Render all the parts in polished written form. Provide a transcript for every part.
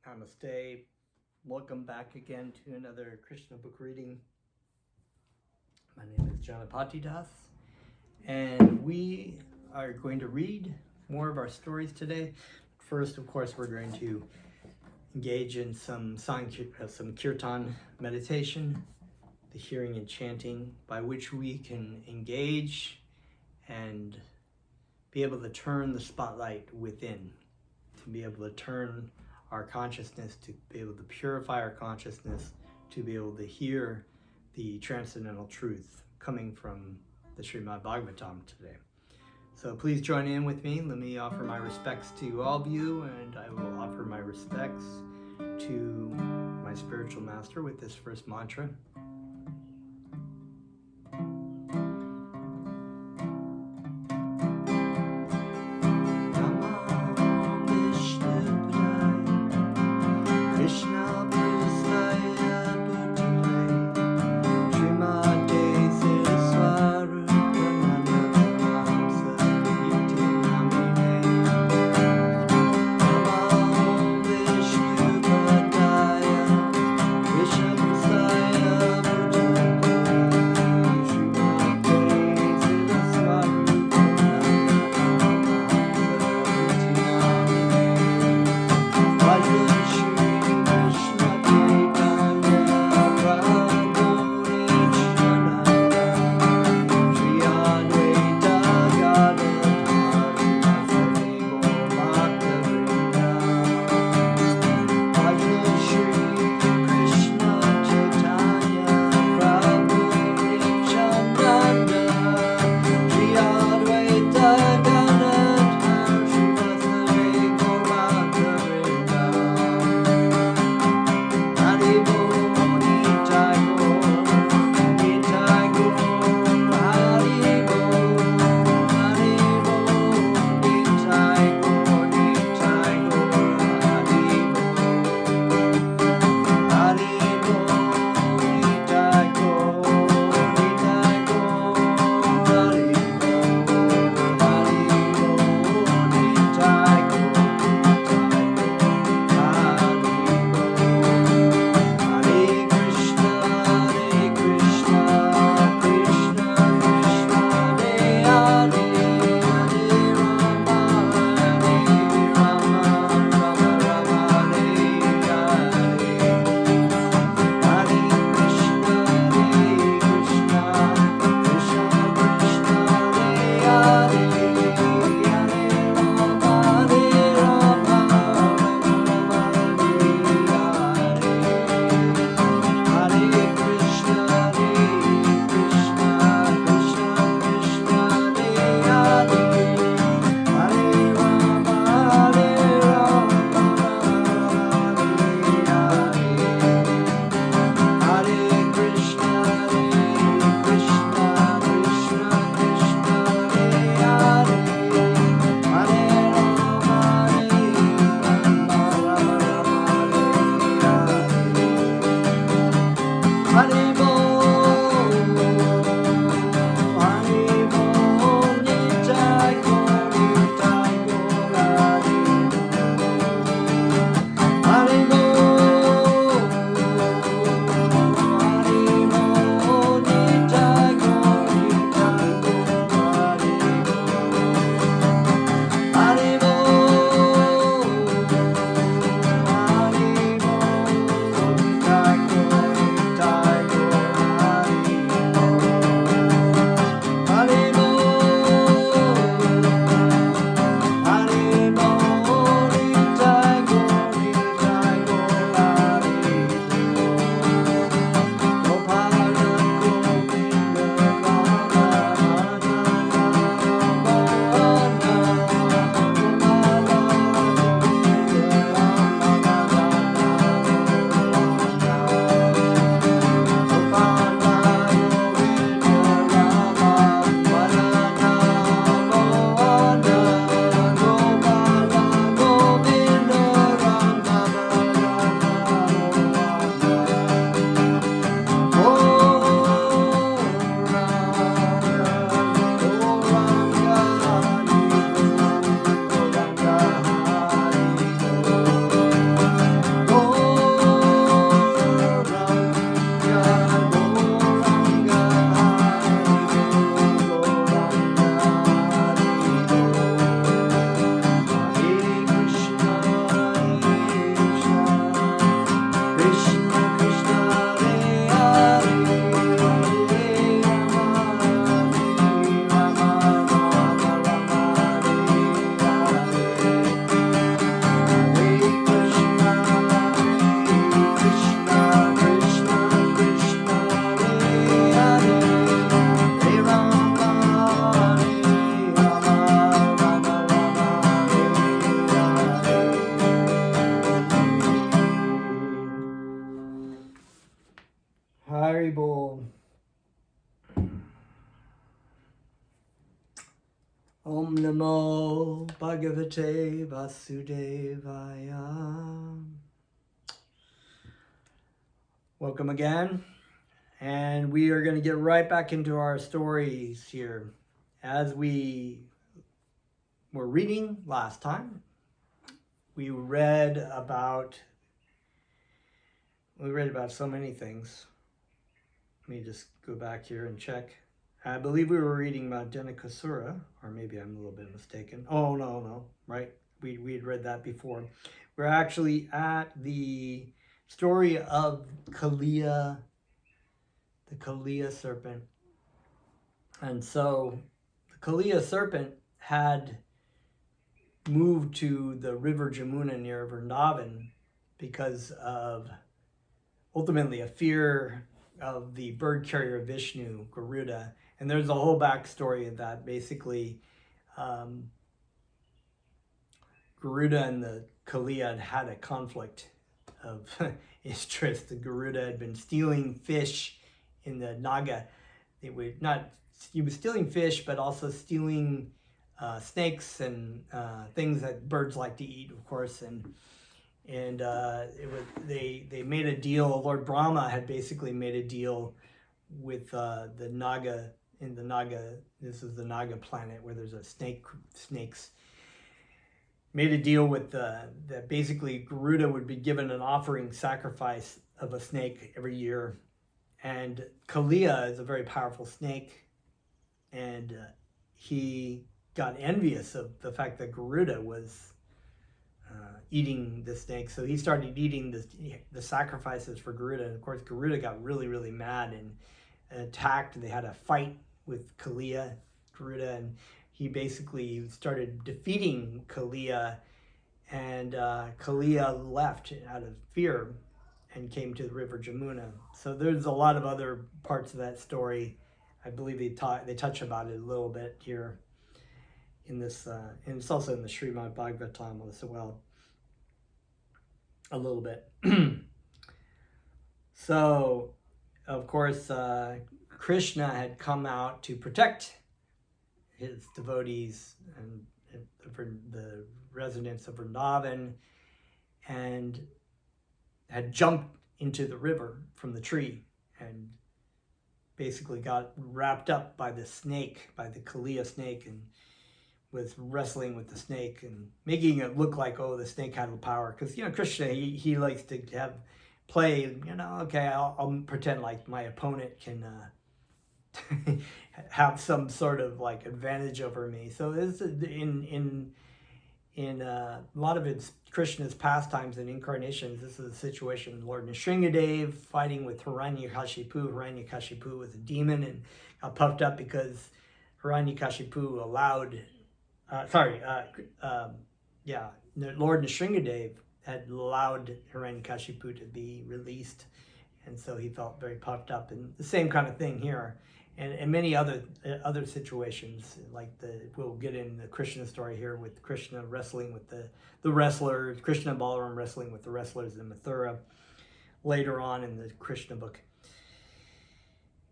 Namaste. Welcome back again to another Krishna book reading. My name is Janapati Das, and we are going to read more of our stories today. First, of course, we're going to engage in some Kirtan Meditation, the hearing and chanting, by which we can engage and be able to turn the spotlight within, to be able to turn our consciousness, to be able to purify our consciousness, to be able to hear the transcendental truth coming from the Srimad Bhagavatam today. So please join in with me. Let me offer my respects to all of you, and I will offer my respects to my spiritual master with this first mantra. Krishna Om Namo Bhagavate Vasudevaya. Welcome again. And we are going to get right back into our stories here. As we were reading last time, we read about so many things. Let me just go back here and check. I believe we were reading about Denakasura, or maybe I'm a little bit mistaken. Oh, no, right? We had read that before. We're actually at the story of Kalia, the Kalia Serpent. And so the Kalia Serpent had moved to the river Jamuna near Vrindavan because of ultimately a fear of the bird carrier Vishnu, Garuda. And there's a whole backstory of that. Basically, Garuda and the Kalia had a conflict of interest. The Garuda had been stealing fish in the Naga. He was stealing fish, but also stealing snakes and things that birds like to eat, of course. And they made a deal. Lord Brahma had basically made a deal with the Naga in the Naga. This is the Naga planet where there's a snakes. Made a deal with that basically Garuda would be given an offering sacrifice of a snake every year. And Kalia is a very powerful snake, and he got envious of the fact that Garuda was eating the snake, so he started eating the sacrifices for Garuda. And of course, Garuda got really, really mad and attacked. They had a fight with Garuda, and he basically started defeating Kalia, and Kalia left out of fear and came to the river Jamuna. So there's a lot of other parts of that story. I believe they touch about it a little bit here in this, and it's also in the Srimad Bhagavatam as well, a little bit. So, of course, Krishna had come out to protect his devotees and the residents of Vrindavan, and had jumped into the river from the tree and basically got wrapped up by the snake, by the Kalia snake, and was wrestling with the snake and making it look like, oh, the snake had the power. Because, Krishna, he likes to play, okay, I'll pretend like my opponent can have some sort of like advantage over me. So this in a lot of Krishna's pastimes and incarnations, this is a situation. Lord Nrsingadev fighting with Hiranyakashipu. Hiranyakashipu was a demon and got puffed up because Hiranyakashipu allowed, Lord Nrsingadev had allowed Hiranyakashipu to be released, and so he felt very puffed up. And the same kind of thing here. And many other situations, like we'll get in the Krishna story here with Krishna wrestling with the wrestlers, Krishna and Balaram wrestling with the wrestlers in Mathura later on in the Krishna book.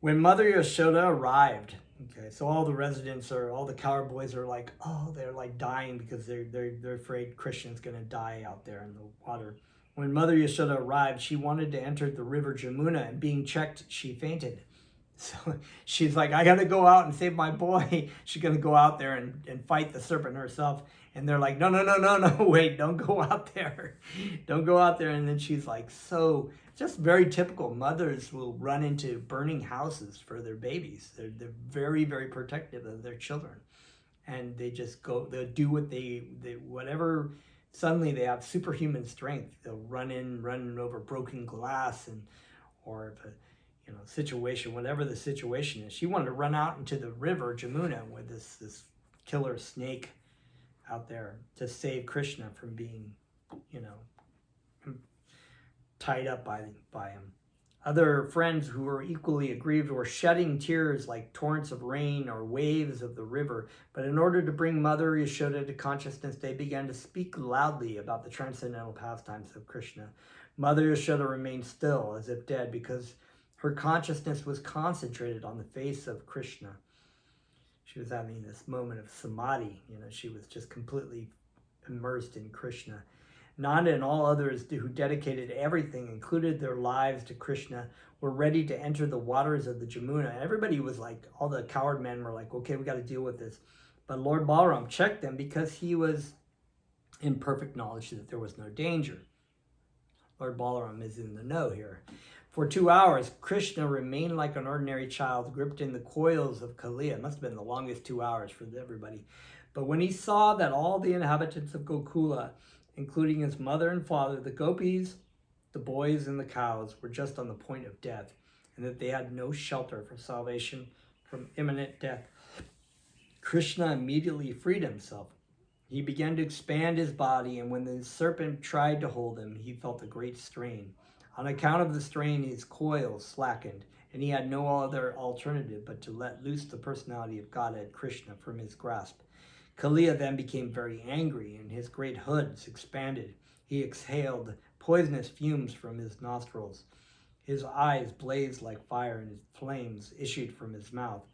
When Mother Yashoda arrived, okay, so all the residents all the cowboys are like, oh, they're like dying because they're afraid Krishna's gonna die out there in the water. When Mother Yashoda arrived, she wanted to enter the river Jamuna, and being checked, she fainted. So she's like, I got to go out and save my boy. She's going to go out there and fight the serpent herself. And they're like, no, wait, don't go out there. Don't go out there. And then she's like, so just very typical. Mothers will run into burning houses for their babies. They're very, very protective of their children. And they just they'll do what whatever, suddenly they have superhuman strength. They'll run over broken glass or if situation, whatever the situation is. She wanted to run out into the river Jamuna with this killer snake out there to save Krishna from being, tied up by him. Other friends who were equally aggrieved were shedding tears like torrents of rain or waves of the river. But in order to bring Mother Yashoda to consciousness, they began to speak loudly about the transcendental pastimes of Krishna. Mother Yashoda remained still, as if dead, because her consciousness was concentrated on the face of Krishna. She was having this moment of samadhi. She was just completely immersed in Krishna. Nanda and all others who dedicated everything, included their lives to Krishna, were ready to enter the waters of the Jamuna. Everybody was like, all the coward men were like, okay, we got to deal with this. But Lord Balaram checked them because he was in perfect knowledge that there was no danger. Lord Balaram is in the know here. For 2 hours, Krishna remained like an ordinary child, gripped in the coils of Kalia. It must have been the longest 2 hours for everybody. But when he saw that all the inhabitants of Gokula, including his mother and father, the gopis, the boys, and the cows, were just on the point of death, and that they had no shelter for salvation from imminent death, Krishna immediately freed himself. He began to expand his body, and when the serpent tried to hold him, he felt a great strain. On account of the strain, his coils slackened, and he had no other alternative but to let loose the personality of Godhead Krishna from his grasp. Kalia then became very angry, and his great hoods expanded. He exhaled poisonous fumes from his nostrils. His eyes blazed like fire, and flames issued from his mouth.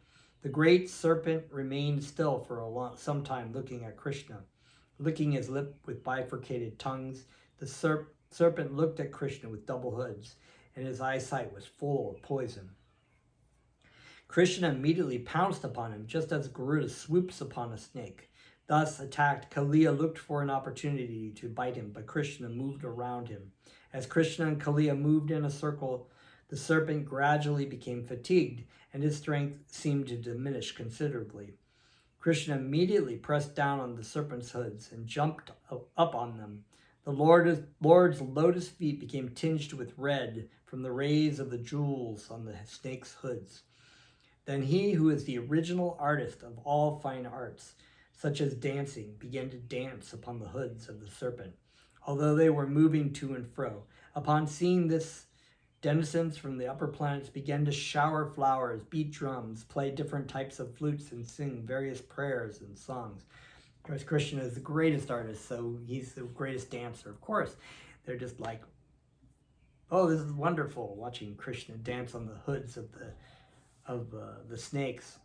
The great serpent remained still for some time, looking at Krishna. Licking his lip with bifurcated tongues, the serpent looked at Krishna with double hoods, and his eyesight was full of poison. Krishna immediately pounced upon him, just as Garuda swoops upon a snake. Thus attacked, Kalia looked for an opportunity to bite him, but Krishna moved around him. As Krishna and Kalia moved in a circle, the serpent gradually became fatigued, and his strength seemed to diminish considerably. Krishna immediately pressed down on the serpent's hoods and jumped up on them. The Lord's lotus feet became tinged with red from the rays of the jewels on the snake's hoods. Then he, who is the original artist of all fine arts, such as dancing, began to dance upon the hoods of the serpent, although they were moving to and fro. Upon seeing this, denizens from the upper planets began to shower flowers, beat drums, play different types of flutes, and sing various prayers and songs. Of course, Krishna is the greatest artist, so he's the greatest dancer. Of course, they're just like, oh, this is wonderful, watching Krishna dance on the hoods of the snakes.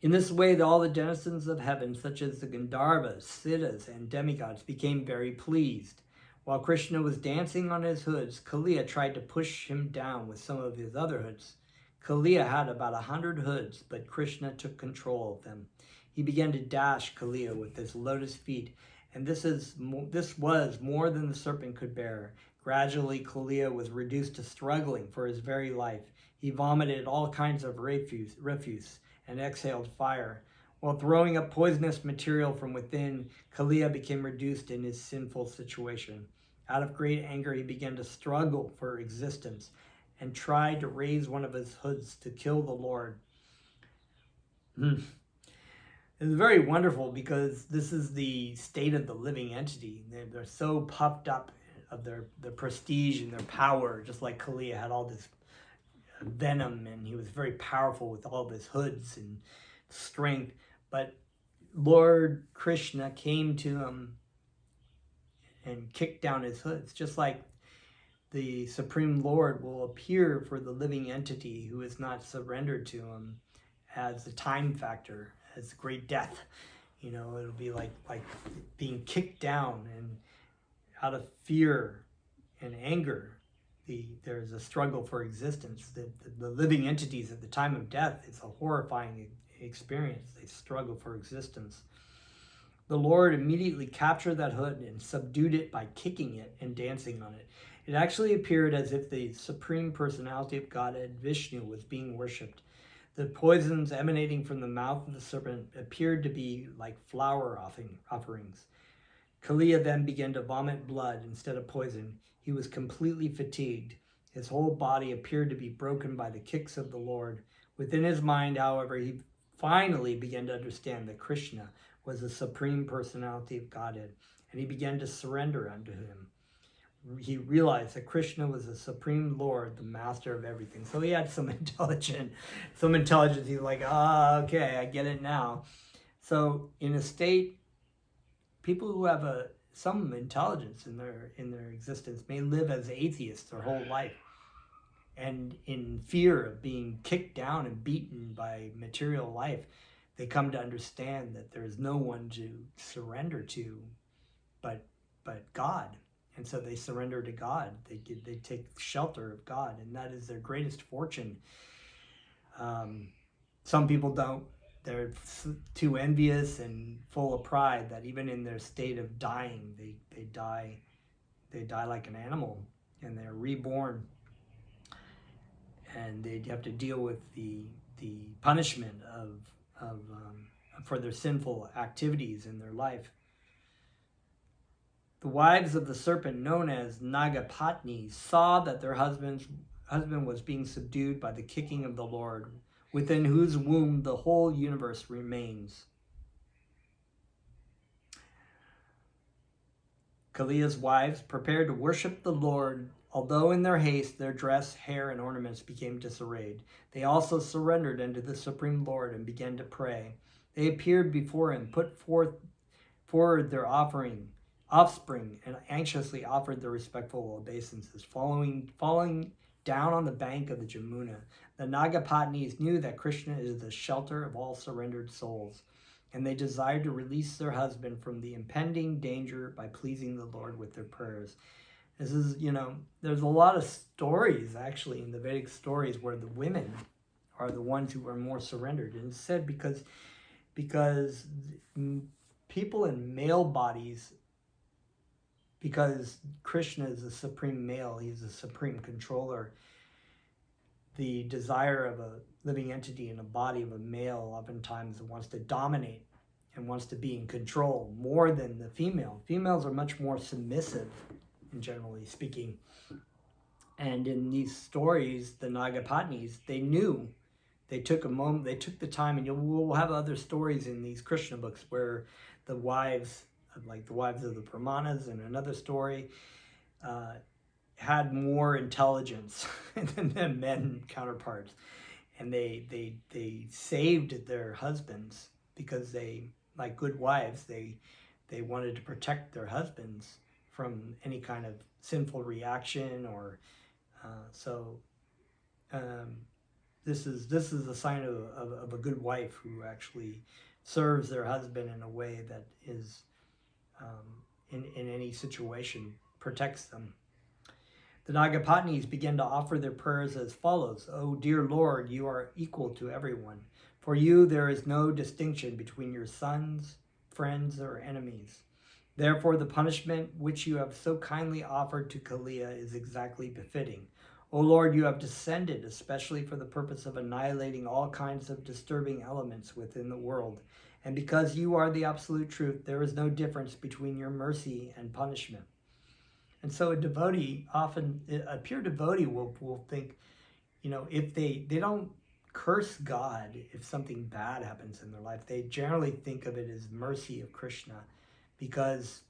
In this way, all the denizens of heaven, such as the Gandharvas, Siddhas, and demigods, became very pleased. While Krishna was dancing on his hoods, Kalia tried to push him down with some of his other hoods. Kalia had about 100 hoods, but Krishna took control of them. He began to dash Kalia with his lotus feet, and this was more than the serpent could bear. Gradually, Kalia was reduced to struggling for his very life. He vomited all kinds of refuse and exhaled fire. While throwing up poisonous material from within, Kalia became reduced in his sinful situation. Out of great anger, he began to struggle for existence and tried to raise one of his hoods to kill the Lord. It's very wonderful because this is the state of the living entity. They're so puffed up of their prestige and their power, just like Kalia had all this venom, and he was very powerful with all of his hoods and strength. But Lord Krishna came to him and kicked down his hoods, just like the Supreme Lord will appear for the living entity who is not surrendered to him as the time factor, as great death. It'll be like being kicked down, and out of fear and anger, there's a struggle for existence. The living entities at the time of death, it's a horrifying experience. They struggle for existence. The Lord immediately captured that hood and subdued it by kicking it and dancing on it. It actually appeared as if the Supreme Personality of Godhead, Vishnu, was being worshipped. The poisons emanating from the mouth of the serpent appeared to be like flower offerings. Kalia then began to vomit blood instead of poison. He was completely fatigued. His whole body appeared to be broken by the kicks of the Lord. Within his mind, however, he finally began to understand that Krishna was the Supreme Personality of Godhead, and he began to surrender unto him. He realized that Krishna was the Supreme Lord, the master of everything. So he had some intelligence. He's like, okay, I get it now. So in a state, people who have some intelligence in their existence may live as atheists their whole life. and in fear of being kicked down and beaten by material life, they come to understand that there is no one to surrender to but God. And so they surrender to God. They take shelter of God, and that is their greatest fortune. Some people don't. They're too envious and full of pride that even in their state of dying, they die like an animal, and they're reborn, and they have to deal with the punishment for their sinful activities in their life. The wives of the serpent, known as Nagapatnis, saw that their husband was being subdued by the kicking of the Lord, within whose womb the whole universe remains. Kalia's wives prepared to worship the Lord, although in their haste their dress, hair, and ornaments became disarrayed. They also surrendered unto the Supreme Lord and began to pray. They appeared before him, put forward their offspring, and anxiously offered their respectful obeisances, falling down on the bank of the Jamuna. The Nagapatnis knew that Krishna is the shelter of all surrendered souls, and they desired to release their husband from the impending danger by pleasing the Lord with their prayers. This is, there's a lot of stories actually in the Vedic stories where the women are the ones who are more surrendered. And it's said because people in male bodies, because Krishna is the supreme male, he's the supreme controller, the desire of a living entity in a body of a male oftentimes wants to dominate and wants to be in control more than the female. Females are much more submissive, generally speaking. And in these stories, the Nagapatnis, they knew. They took a moment, they took the time, and we'll have other stories in these Krishna books where the wives, like the wives of the Brahmanas in another story, had more intelligence than their men counterparts. And they saved their husbands because they, like good wives, they wanted to protect their husbands from any kind of sinful reaction or this is a sign of a good wife who actually serves their husband in a way that is in any situation protects them. The Nagapatnis began to offer their prayers as follows: "O dear Lord, you are equal to everyone. For you there is no distinction between your sons, friends, or enemies. Therefore the punishment which you have so kindly offered to Kalia is exactly befitting. O Lord, you have descended especially for the purpose of annihilating all kinds of disturbing elements within the world. And because you are the absolute truth, there is no difference between your mercy and punishment." And so a devotee, a pure devotee will think, if they don't curse God if something bad happens in their life. They generally think of it as mercy of Krishna because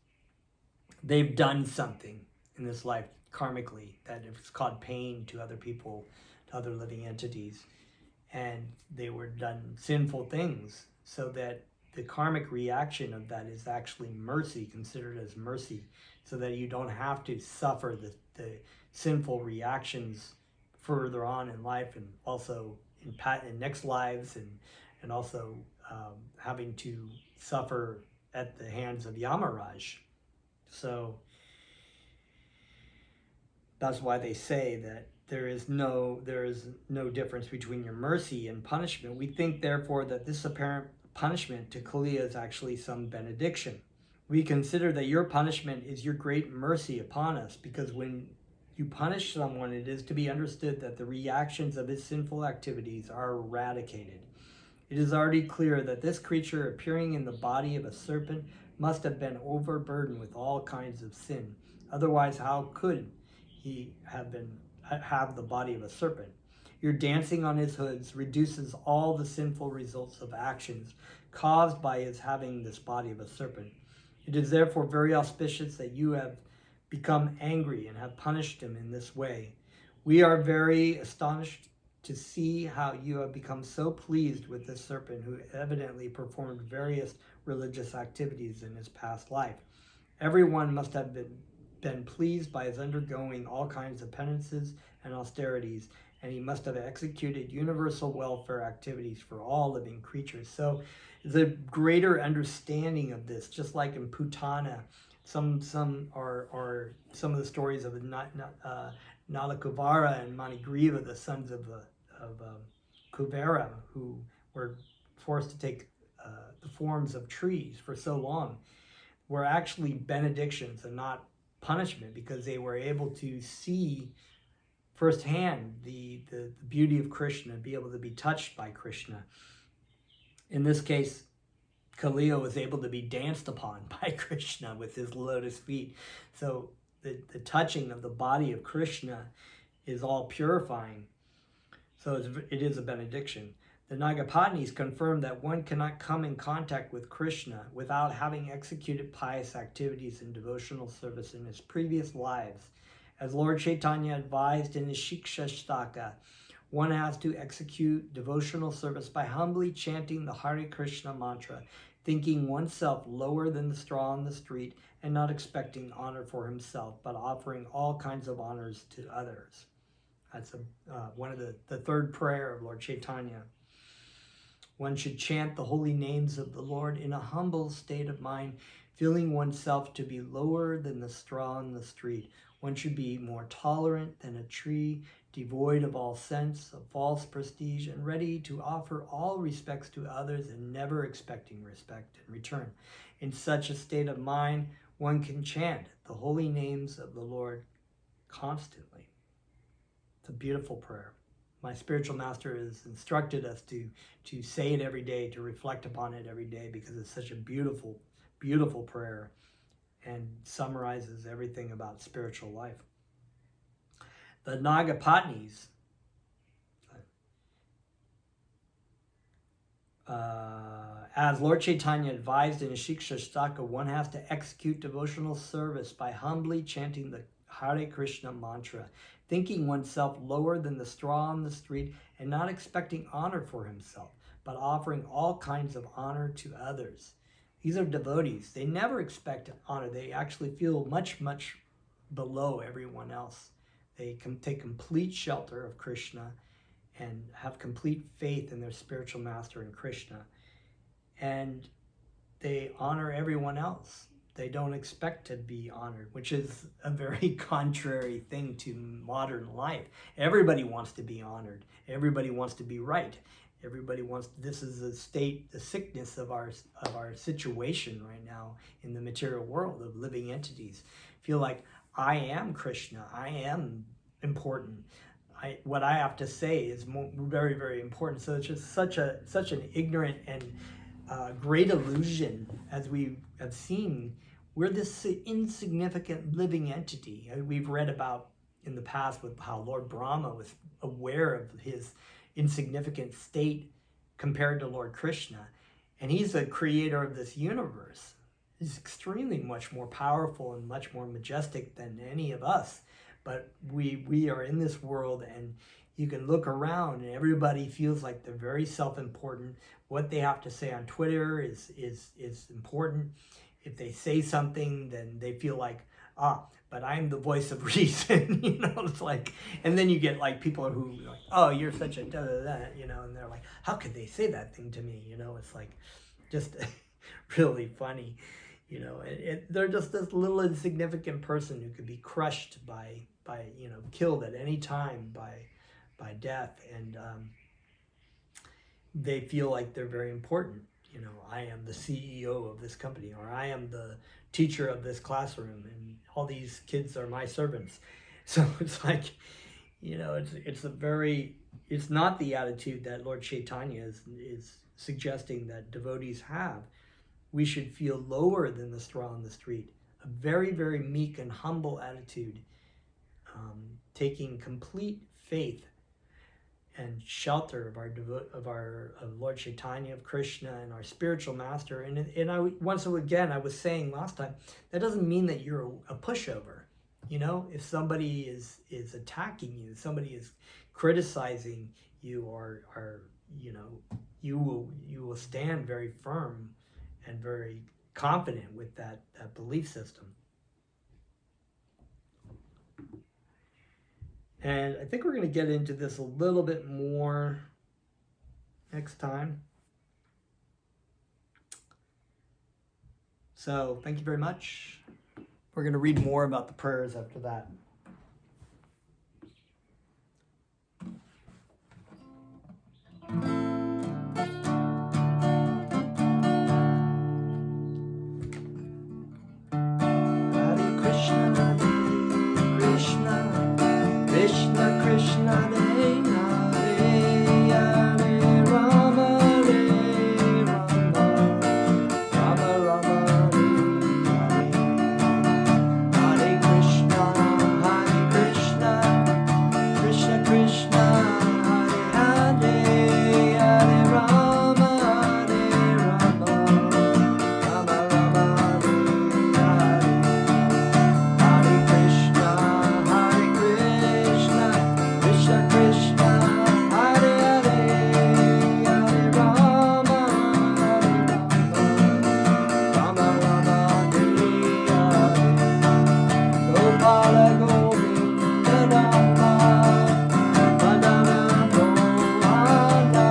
they've done something in this life karmically that it's caused pain to other people, to other living entities, and they were done sinful things, so that the karmic reaction of that is actually mercy, considered as mercy, so that you don't have to suffer the sinful reactions further on in life, and also in next lives, and also having to suffer at the hands of Yamaraj. So that's why they say that there is no difference between your mercy and punishment. We think, therefore, that this apparent punishment to Kalia is actually some benediction. We consider that your punishment is your great mercy upon us, because when you punish someone, it is to be understood that the reactions of his sinful activities are eradicated. It is already clear that this creature appearing in the body of a serpent must have been overburdened with all kinds of sin. Otherwise, how could he have the body of a serpent? Your dancing on his hoods reduces all the sinful results of actions caused by his having this body of a serpent. It is therefore very auspicious that you have become angry and have punished him in this way. We are very astonished to see how you have become so pleased with this serpent, who evidently performed various religious activities in his past life. Everyone must have been been pleased by his undergoing all kinds of penances and austerities, and he must have executed universal welfare activities for all living creatures. So the greater understanding of this, just like in Putana, some are some of the stories of Nalakuvara and Manigriva, the sons of Kuvera, who were forced to take the forms of trees for so long, were actually benedictions and not punishment, because they were able to see firsthand the beauty of Krishna, be able to be touched by Krishna. In this case, Kalia was able to be danced upon by Krishna with his lotus feet. So the touching of the body of Krishna is all purifying. So it is a benediction. The Nagapatnis confirm that one cannot come in contact with Krishna without having executed pious activities and devotional service in his previous lives. As Lord Caitanya advised in his Shikshashtaka, one has to execute devotional service by humbly chanting the Hare Krishna mantra, thinking oneself lower than the straw on the street and not expecting honor for himself, but offering all kinds of honors to others. That's one of the third prayer of Lord Caitanya. One should chant the holy names of the Lord in a humble state of mind, feeling oneself to be lower than the straw on the street. One should be more tolerant than a tree, devoid of all sense of false prestige, and ready to offer all respects to others and never expecting respect in return. In such a state of mind, one can chant the holy names of the Lord constantly. It's a beautiful prayer. My spiritual master has instructed us to say it every day, to reflect upon it every day, because it's such a beautiful, beautiful prayer and summarizes everything about spiritual life. The Nagapatnis, as Lord Caitanya advised in his Shikshashtaka, one has to execute devotional service by humbly chanting the Hare Krishna mantra, thinking oneself lower than the straw on the street and not expecting honor for himself, but offering all kinds of honor to others. These are devotees. They never expect honor. They actually feel much, much below everyone else. They can take complete shelter of Krishna and have complete faith in their spiritual master in Krishna. And they honor everyone else. They don't expect to be honored, which is a very contrary thing to modern life. Everybody wants to be honored. Everybody wants to be right. Everybody wants, this is the sickness of our situation right now in the material world of living entities. Feel like I am Krishna. I am important. What I have to say is very, very important. So it's just such an ignorant and great illusion, as we have seen. We're this insignificant living entity. We've read about in the past with how Lord Brahma was aware of his insignificant state compared to Lord Krishna. And he's the creator of this universe. He's extremely much more powerful and much more majestic than any of us. But we are in this world, and you can look around and everybody feels like they're very self-important. What they have to say on Twitter is important. If they say something, then they feel like, but I'm the voice of reason, it's like, and then you get like people who are like, oh, you're such a da-da-da, and they're like, how could they say that thing to me? It's like, just really funny, they're just this little insignificant person who could be crushed by killed at any time by death, and they feel like they're very important. I am the CEO of this company, or I am the teacher of this classroom, and all these kids are my servants. So it's like, it's not the attitude that Lord Caitanya is suggesting that devotees have. We should feel lower than the straw on the street, a very, very meek and humble attitude, taking complete faith and shelter of Lord Caitanya, of Krishna, and our spiritual master. And once again, I was saying last time, that doesn't mean that you're a pushover. If somebody is attacking you, somebody is criticizing you, or you will stand very firm and very confident with that belief system. And I think we're going to get into this a little bit more next time. So thank you very much. We're going to read more about the prayers after that. Hare Krishna, Krishna, Krishna Krishna, Hare Hare, Hare Rama, Hare Rama, Rama Rama, Hare Hare. Hare Krishna, Krishna Krishna, Hare Hare, Hare Rama, Hare Rama, Rama Rama, Hare Hare. Hare Krishna, Krishna Krishna, Hare Hare, Hare Rama, Rama Rama, Hare Hare. Gopala Govinda Rama, Madana Mohana,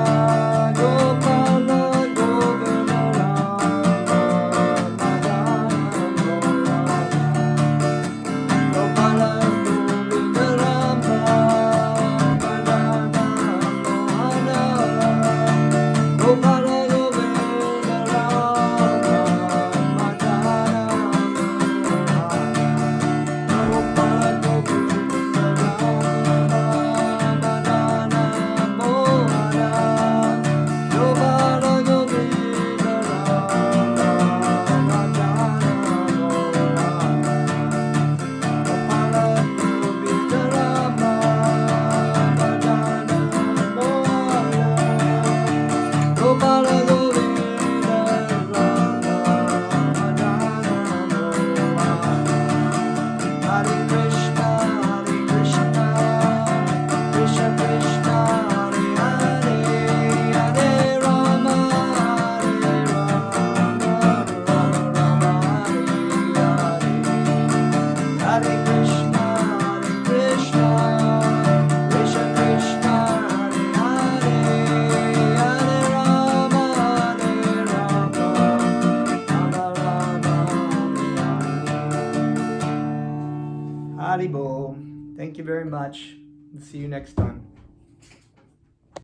Gopala Govinda Rama, Madana Mohana. Gopala Govinda Rama, Madana Mohana. Gopala Govinda Rama, Hare Krishna, Krishna Krishna, Hare Hare, Hare Rama, Hare Rama, Rama Rama, Hare Hare. Hare Krishna, Krishna Krishna, Hare Hare, Hare Rama, Hare Rama, Rama Rama, Hare Hare. Haribol. Thank you very much. See you next time.